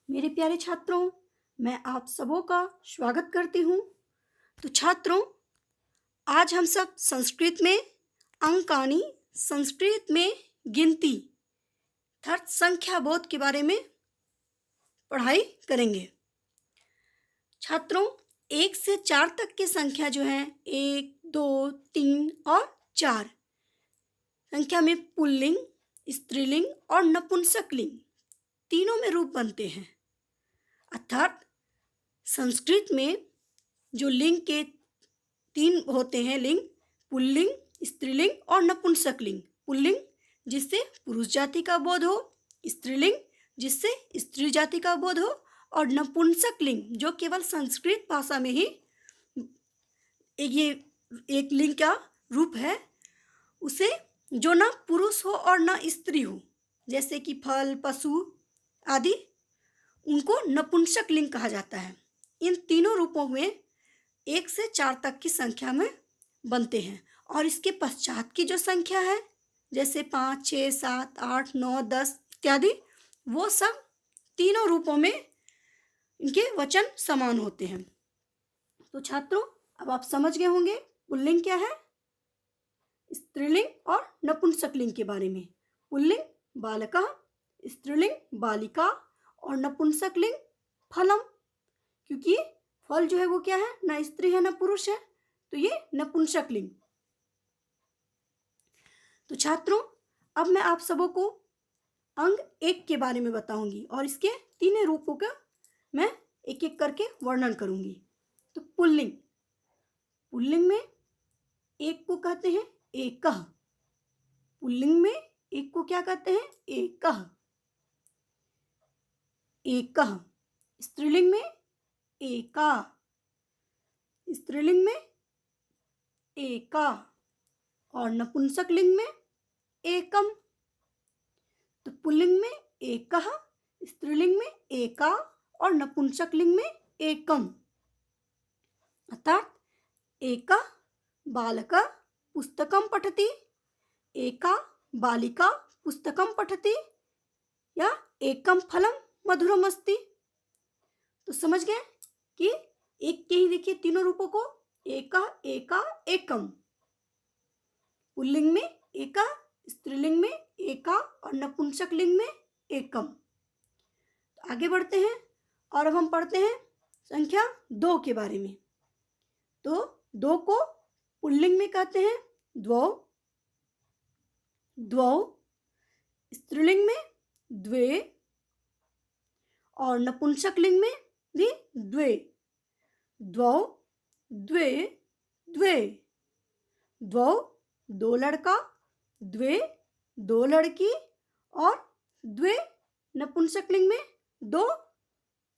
मेरे प्यारे छात्रों, मैं आप सबों का स्वागत करती हूँ। तो छात्रों, आज हम सब संस्कृत में अंकानी, संस्कृत में गिनती अर्थात संख्या बोध के बारे में पढ़ाई करेंगे। छात्रों, 1 से 4 तक की संख्या जो है 1, 2, 3 और 4 संख्या में पुल्लिंग, स्त्रीलिंग और नपुंसकलिंग तीनों में रूप बनते हैं। अर्थात संस्कृत में जो लिंग के 3 होते हैं लिंग, पुल्लिंग, स्त्रीलिंग और नपुंसकलिंग। पुल्लिंग जिससे पुरुष जाति का बोध हो, स्त्रीलिंग जिससे स्त्री जाति का बोध हो और नपुंसकलिंग जो केवल संस्कृत भाषा में ही ये एक लिंग का रूप है, उसे जो ना पुरुष हो और ना स्त्री हो, जैसे कि फल, पशु आदि, उनको नपुंसकलिंग कहा जाता है। इन तीनों रूपों में 1 से 4 तक की संख्या में बनते हैं और इसके पश्चात की जो संख्या है जैसे 5, 6, 7, 8, 9, 10 इत्यादि, वो सब तीनों रूपों में इनके वचन समान होते हैं। तो छात्रों, अब आप समझ गए होंगे पुल्लिंग क्या है, स्त्रीलिंग और नपुंसकलिंग के बारे में। पुल्लिंग बालकः, स्त्रीलिंग बालिका और नपुंसकलिंग फलम, क्योंकि फल जो है वो क्या है, ना स्त्री है ना पुरुष है, तो ये नपुंसकलिंग। तो छात्रों, अब मैं आप सबों को अंग 1 के बारे में बताऊंगी और इसके 3 रूपों का मैं एक एक करके वर्णन करूंगी। तो पुल्लिंग, पुल्लिंग में 1 को कहते हैं एकः। पुल्लिंग में 1 को क्या कहते हैं, एकः। एकः। स्त्रीलिंग में एका, स्त्रीलिंग में एका और नपुंसकलिंग में एकम। तो पुल्लिंग में एकः, स्त्रीलिंग में एका और नपुंसकलिंग में एकम। अर्थात एका बालका पुस्तकं पठति, एका बालिका पुस्तकं पठति या एकम फलम मधुरमस्ति। तो समझ गए कि एक के ही देखिए तीनों रूपों को, एका, एका, एकम। पुल्लिंग में एका, स्त्रीलिंग में एका और नपुंसकलिंग में एकम। तो आगे बढ़ते हैं और अब हम पढ़ते हैं संख्या 2 के बारे में। तो 2 को पुल्लिंग में कहते हैं द्वौ, द्वौ, स्त्रीलिंग में द्वे और नपुंसकलिंग में भी द्वे। द्वौ, द्वे, द्वे। द्वौ 2 लड़का, द्वे 2 लड़की और द्वे नपुंसकलिंग में 2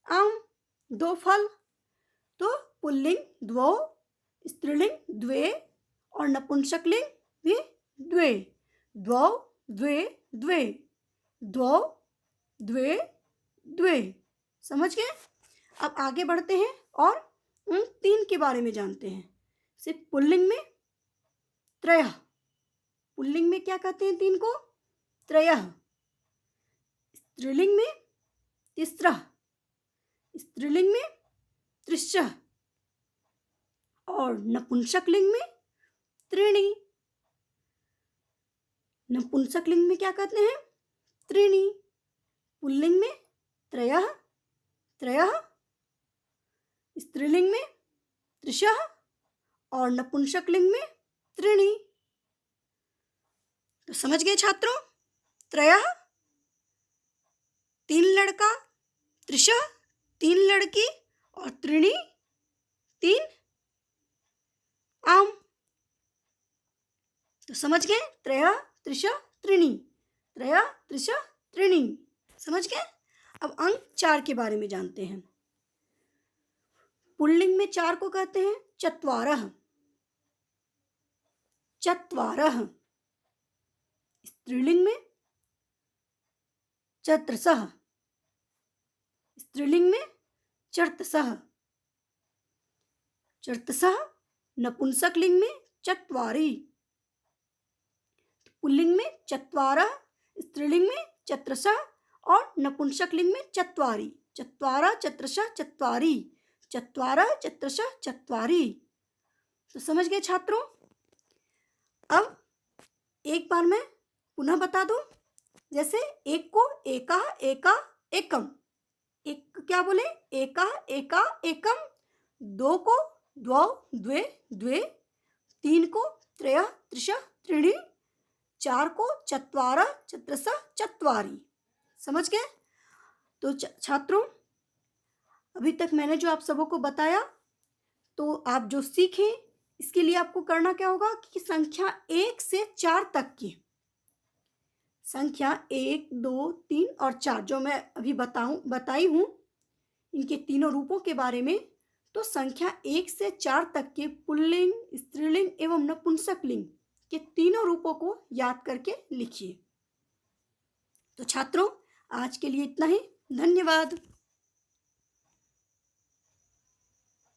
आम, 2 फल। तो पुल्लिंग द्वौ, स्त्रीलिंग द्वे और नपुंसकलिंग भी द्वे। द्वौ, द्वे, द्वे। द्वौ, द्वे, द्वे। समझ गए? अब आगे बढ़ते हैं और उन 3 के बारे में जानते हैं। सिर्फ पुल्लिंग में त्रयः, पुल्लिंग में क्या कहते हैं 3 को, त्रयः। स्त्रीलिंग में तिस्रः, स्त्रीलिंग में त्रिशः और नपुंसकलिंग में त्रीणि। नपुंसकलिंग में क्या कहते हैं, त्रीणि। पुल्लिंग में त्रयः, त्रयः, स्त्रीलिंग में त्रिशः और नपुंसकलिंग में त्रीणि। तो समझ गए छात्रों, त्रयः 3 लड़का, त्रिशः 3 लड़की और त्रीणि 3 आम। तो समझ गए, त्रयः, त्रिशः, त्रीणि, त्रयः, त्रिशः, त्रीणि। समझ गए? अब अंक 4 के बारे में जानते हैं। पुल्लिंग में 4 को कहते हैं चत्वारः, चत्वारः। स्त्रीलिंग में चतुर्सः, स्त्रीलिंग में चर्तसः, चर्तसः। नपुंसकलिंग में चत्वारि। पुल्लिंग में चत्वारः, स्त्रीलिंग में चतुर्सः और नपुंसकलिंग में चत्वारि। चत्वारा चत्रशः चत्वारि, चत्वारः चत्रशः चत्वारि। तो समझ गए छात्रों। अब एक बार मैं पुनः बता दूं, जैसे एक को एका एका एकम, एक क्या बोले, एका एका एकम। दो को द्वौ द्वे द्वे, तीन को त्रयः त्रिशः त्रीणि, चार को चत्वारः चत्रशः चत्वारि। समझ गए। तो छात्रों, अभी तक मैंने जो आप सबों को बताया, तो आप जो सीखें इसके लिए आपको करना क्या होगा कि संख्या 1 से 4 तक की संख्या 1, 2, 3 और 4 जो मैं अभी बताई हूँ इनके तीनों रूपों के बारे में, तो संख्या 1 से 4 तक के पुल्लिंग, स्त्रीलिंग एवं नपुंसकलिंग के तीनों रूपों को याद करके लिखिए। तो छात्रों, आज के लिए इतना ही। धन्यवाद।